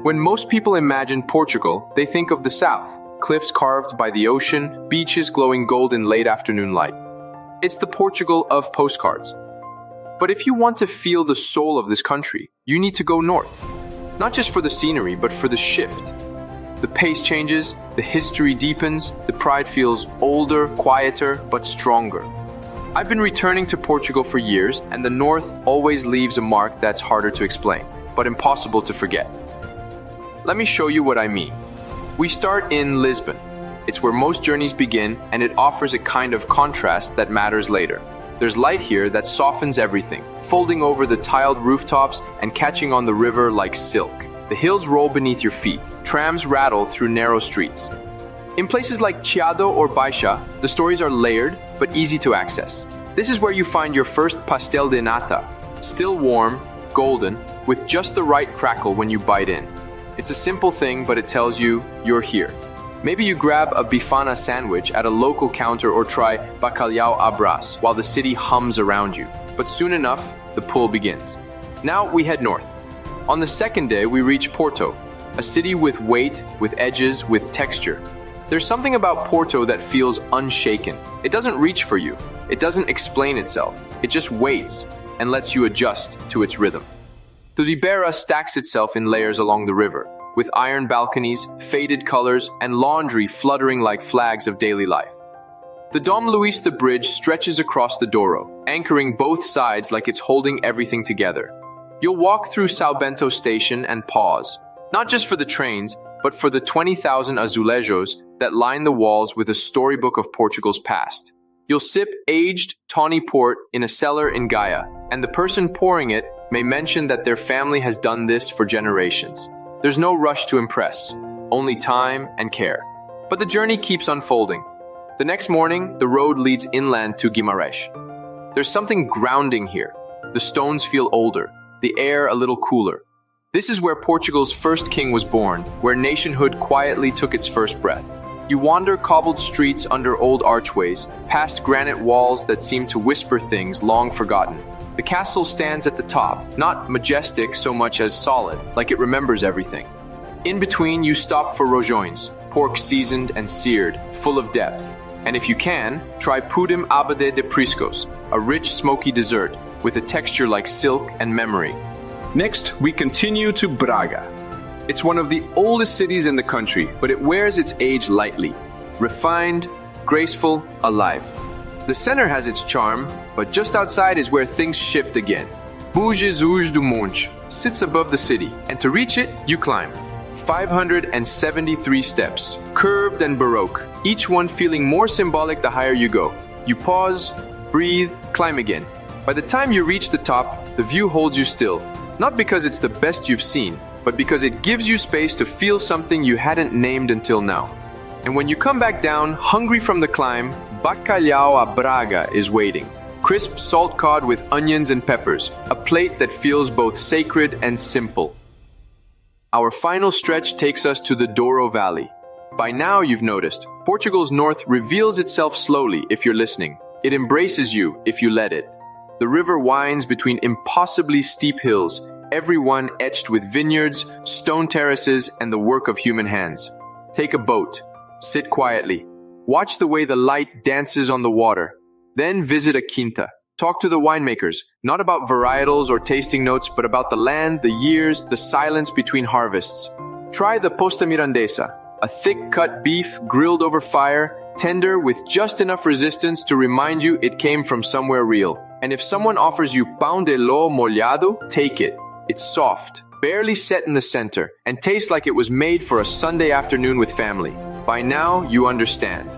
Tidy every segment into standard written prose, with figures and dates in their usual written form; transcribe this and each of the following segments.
When most people imagine Portugal, they think of the south, cliffs carved by the ocean, beaches glowing gold in late afternoon light. It's the Portugal of postcards. But if you want to feel the soul of this country, you need to go north. Not just for the scenery, but for the shift. The pace changes, the history deepens, the pride feels older, quieter, but stronger. I've been returning to Portugal for years, and the north always leaves a mark that's harder to explain, but impossible to forget. Let me show you what I mean. We start in Lisbon. It's where most journeys begin, and it offers a kind of contrast that matters later. There's light here that softens everything, folding over the tiled rooftops and catching on the river like silk. The hills roll beneath your feet. Trams rattle through narrow streets. In places like Chiado or Baixa, the stories are layered but easy to access. This is where you find your first pastel de nata, still warm, golden, with just the right crackle when you bite in. It's a simple thing, but it tells you you're here. Maybe you grab a bifana sandwich at a local counter or try bacalhau à brás while the city hums around you. But soon enough, the pull begins. Now we head north. On the second day, we reach Porto, a city with weight, with edges, with texture. There's something about Porto that feels unshaken. It doesn't reach for you. It doesn't explain itself. It just waits and lets you adjust to its rhythm. The Ribeira stacks itself in layers along the river, with iron balconies, faded colors, and laundry fluttering like flags of daily life. The Dom Luís the bridge stretches across the Douro, anchoring both sides like it's holding everything together. You'll walk through São Bento station and pause, not just for the trains, but for the 20,000 azulejos that line the walls with a storybook of Portugal's past. You'll sip aged, tawny port in a cellar in Gaia, and the person pouring it may mention that their family has done this for generations. There's no rush to impress, only time and care. But the journey keeps unfolding. The next morning, the road leads inland to Guimarães. There's something grounding here. The stones feel older, the air a little cooler. This is where Portugal's first king was born, where nationhood quietly took its first breath. You wander cobbled streets under old archways, past granite walls that seem to whisper things long forgotten. The castle stands at the top, not majestic so much as solid, like it remembers everything. In between, you stop for rojões, pork seasoned and seared, full of depth. And if you can, try pudim abade de priscos, a rich smoky dessert, with a texture like silk and memory. Next, we continue to Braga. It's one of the oldest cities in the country, but it wears its age lightly. Refined, graceful, alive. The center has its charm, but just outside is where things shift again. Bom Jesus do Monte sits above the city, and to reach it, you climb. 573 steps, curved and baroque, each one feeling more symbolic the higher you go. You pause, breathe, climb again. By the time you reach the top, the view holds you still, not because it's the best you've seen, but because it gives you space to feel something you hadn't named until now. And when you come back down, hungry from the climb, bacalhau à Braga is waiting. Crisp salt cod with onions and peppers, a plate that feels both sacred and simple. Our final stretch takes us to the Douro Valley. By now, you've noticed, Portugal's north reveals itself slowly if you're listening. It embraces you if you let it. The river winds between impossibly steep hills, every one etched with vineyards, stone terraces, and the work of human hands. Take a boat. Sit quietly. Watch the way the light dances on the water. Then visit a quinta. Talk to the winemakers, not about varietals or tasting notes, but about the land, the years, the silence between harvests. Try the posta mirandesa, a thick-cut beef grilled over fire, tender with just enough resistance to remind you it came from somewhere real. And if someone offers you pão de ló molhado, take it. It's soft, barely set in the center, and tastes like it was made for a Sunday afternoon with family. By now, you understand.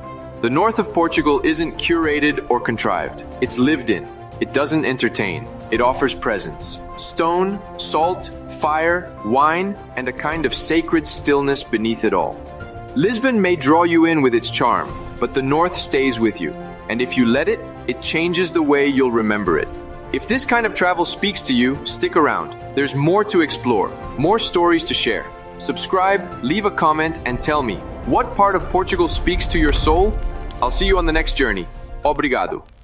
The north of Portugal isn't curated or contrived. It's lived in. It doesn't entertain. It offers presence. Stone, salt, fire, wine, and a kind of sacred stillness beneath it all. Lisbon may draw you in with its charm, but the north stays with you. And if you let it, it changes the way you'll remember it. If this kind of travel speaks to you, stick around. There's more to explore, more stories to share. Subscribe, leave a comment, and tell me, what part of Portugal speaks to your soul? I'll see you on the next journey. Obrigado.